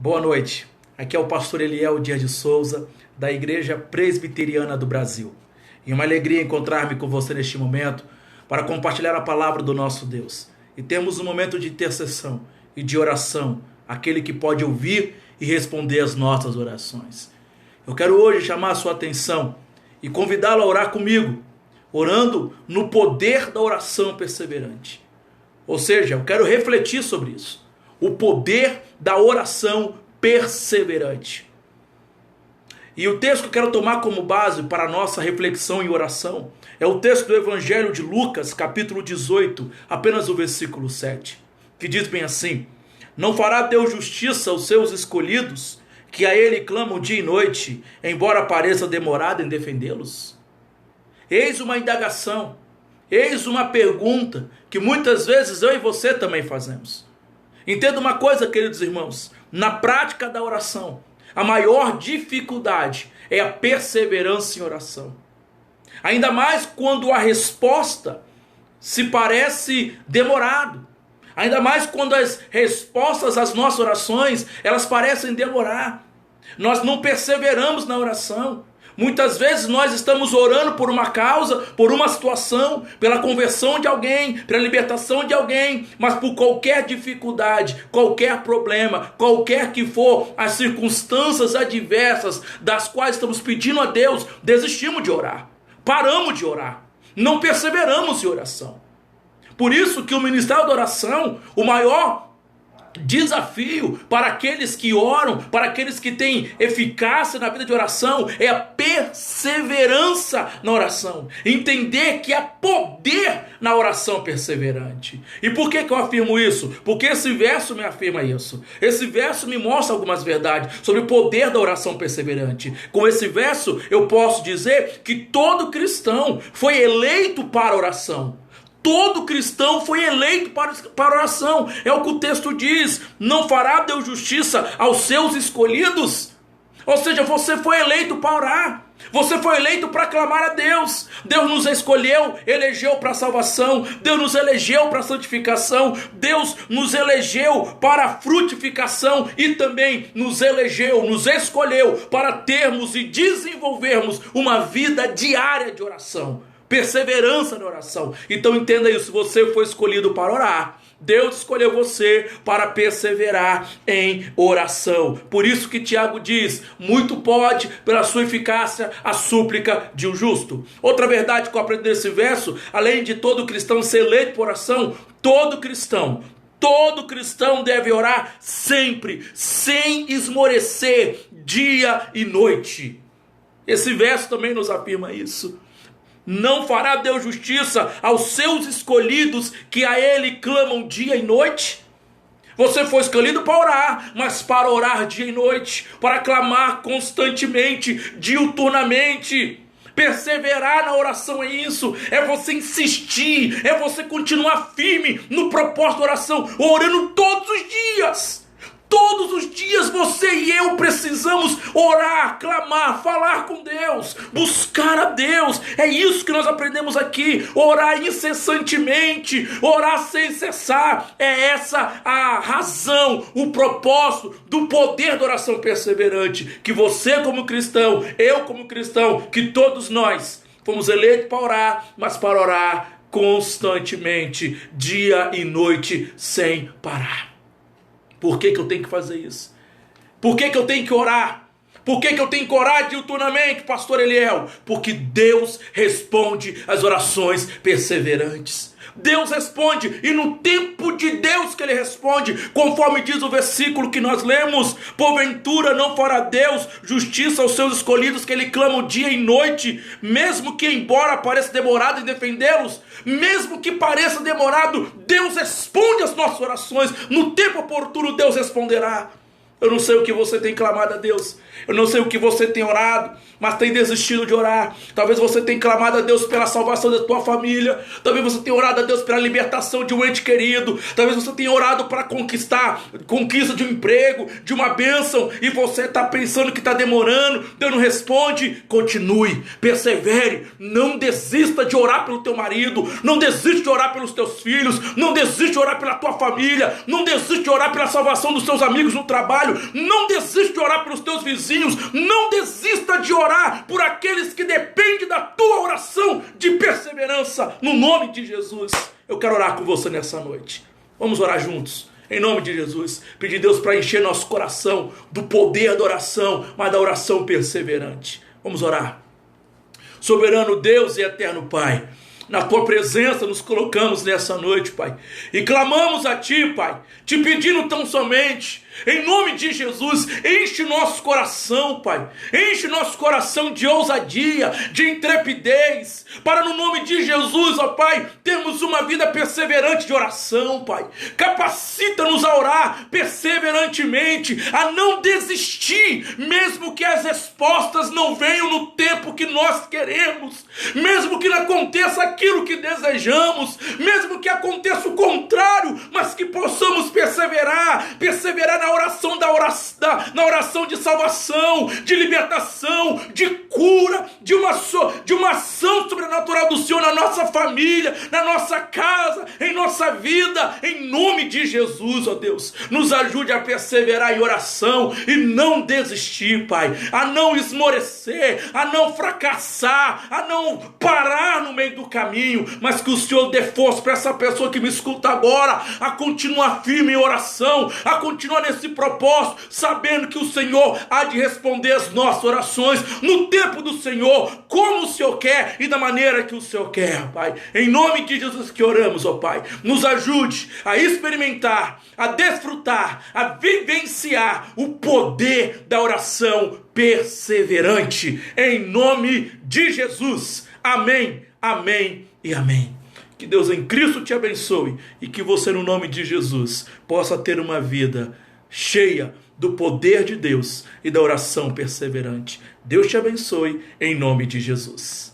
Boa noite, aqui é o pastor Eliel Dias de Souza, da Igreja Presbiteriana do Brasil. E uma alegria encontrar-me com você neste momento para compartilhar a palavra do nosso Deus. E temos um momento de intercessão e de oração, aquele que pode ouvir e responder às nossas orações. Eu quero hoje chamar a sua atenção e convidá-lo a orar comigo, orando no poder da oração perseverante. Ou seja, eu quero refletir sobre isso. O poder da oração perseverante. E o texto que eu quero tomar como base para a nossa reflexão e oração é o texto do Evangelho de Lucas, capítulo 18, apenas o versículo 7, que diz bem assim: Não fará Deus justiça aos seus escolhidos, que a Ele clamam dia e noite, embora pareça demorado em defendê-los? Eis uma indagação, eis uma pergunta que muitas vezes eu e você também fazemos. Entenda uma coisa, queridos irmãos, na prática da oração, a maior dificuldade é a perseverança em oração. Ainda mais quando a resposta se parece demorado. Ainda mais quando as respostas às nossas orações, elas parecem demorar. Nós não perseveramos na oração. Muitas vezes nós estamos orando por uma causa, por uma situação, pela conversão de alguém, pela libertação de alguém, mas por qualquer dificuldade, qualquer problema, qualquer que for as circunstâncias adversas das quais estamos pedindo a Deus, desistimos de orar, paramos de orar, não perseveramos em oração. Por isso que o ministério da oração, o maior desafio para aqueles que oram, para aqueles que têm eficácia na vida de oração, é a perseverança na oração. Entender que há poder na oração perseverante. E por que eu afirmo isso? Porque esse verso me afirma isso. Esse verso me mostra algumas verdades sobre o poder da oração perseverante. Com esse verso eu posso dizer que todo cristão foi eleito para a oração. Todo cristão foi eleito para oração. É o que o texto diz. Não fará Deus justiça aos seus escolhidos? Ou seja, você foi eleito para orar. Você foi eleito para clamar a Deus. Deus nos escolheu, elegeu para a salvação. Deus nos elegeu para a santificação. Deus nos elegeu para a frutificação. E também nos elegeu, nos escolheu para termos e desenvolvermos uma vida diária de oração. Perseverança na oração. Então entenda isso, você foi escolhido para orar. Deus escolheu você para perseverar em oração. Por isso que Tiago diz: muito pode, pela sua eficácia, a súplica de um justo. Outra verdade que eu aprendi nesse verso, além de todo cristão ser eleito por oração, todo cristão deve orar sempre, sem esmorecer, dia e noite. Esse verso também nos afirma isso. Não fará Deus justiça aos seus escolhidos, que a Ele clamam dia e noite? Você foi escolhido para orar, mas para orar dia e noite, para clamar constantemente, diuturnamente. Perseverar na oração é isso, é você insistir, é você continuar firme no propósito da oração, orando todos os dias. Todos os dias você e eu precisamos orar, clamar, falar com Deus, buscar a Deus. É isso que nós aprendemos aqui. Orar incessantemente, orar sem cessar. É essa a razão, o propósito do poder da oração perseverante. Que você como cristão, eu como cristão, que todos nós fomos eleitos para orar, mas para orar constantemente, dia e noite, sem parar. Por que eu tenho que fazer isso? Por que eu tenho que orar? Por que eu tenho que orar diuturnamente, pastor Eliel? Porque Deus responde às orações perseverantes. Deus responde, e no tempo de Deus que Ele responde, conforme diz o versículo que nós lemos: porventura não fará Deus justiça aos seus escolhidos, que Ele clamam dia e noite, mesmo que embora pareça demorado em defendê-los, mesmo que pareça demorado, Deus responde às nossas orações, no tempo oportuno Deus responderá. Eu não sei o que você tem clamado a Deus, eu não sei o que você tem orado, mas tem desistido de orar. Talvez você tenha clamado a Deus pela salvação da tua família, talvez você tenha orado a Deus pela libertação de um ente querido, talvez você tenha orado para conquista de um emprego, de uma bênção, e você está pensando que está demorando, Deus não responde. Continue, persevere, não desista de orar pelo teu marido, não desiste de orar pelos teus filhos, não desiste de orar pela tua família, não desiste de orar pela salvação dos teus amigos no trabalho. adversário. Não desista de orar pelos teus vizinhos. Não desista de orar por aqueles que dependem da tua oração de perseverança, no nome de Jesus. Eu quero orar com você nessa noite. Vamos orar juntos, em nome de Jesus. Pedir a Deus para encher nosso coração do poder da oração, mas da oração perseverante. Vamos orar. Soberano Deus e eterno Pai, na tua presença nos colocamos nessa noite, Pai, e clamamos a ti, Pai, te pedindo tão somente, em nome de Jesus, enche nosso coração, Pai, enche nosso coração de ousadia, de intrepidez, para no nome de Jesus, ó Pai, termos uma vida perseverante de oração, Pai. Capacita-nos a orar perseverantemente, a não desistir, mesmo que as respostas não venham no tempo que nós queremos, mesmo que não aconteça aquilo que desejamos, mesmo que aconteça o contrário, mas que possamos perseverar na oração de salvação, de libertação, de cura, de uma ação sobrenatural do Senhor na nossa família, na nossa casa, em nossa vida, em nome de Jesus, ó Deus. Nos ajude a perseverar em oração e não desistir, Pai, a não esmorecer, a não fracassar, a não parar no meio do caminho, mas que o Senhor dê força para essa pessoa que me escuta agora, a continuar firme em oração, a continuar nesse propósito, sabendo que o Senhor há de responder as nossas orações no tempo do Senhor, como o Senhor quer e da maneira que o Senhor quer, Pai. Em nome de Jesus que oramos, ó Pai. Nos ajude a experimentar, a desfrutar, a vivenciar o poder da oração perseverante. Em nome de Jesus. Amém, amém e amém. Que Deus em Cristo te abençoe e que você, no nome de Jesus, possa ter uma vida cheia do poder de Deus e da oração perseverante. Deus te abençoe em nome de Jesus.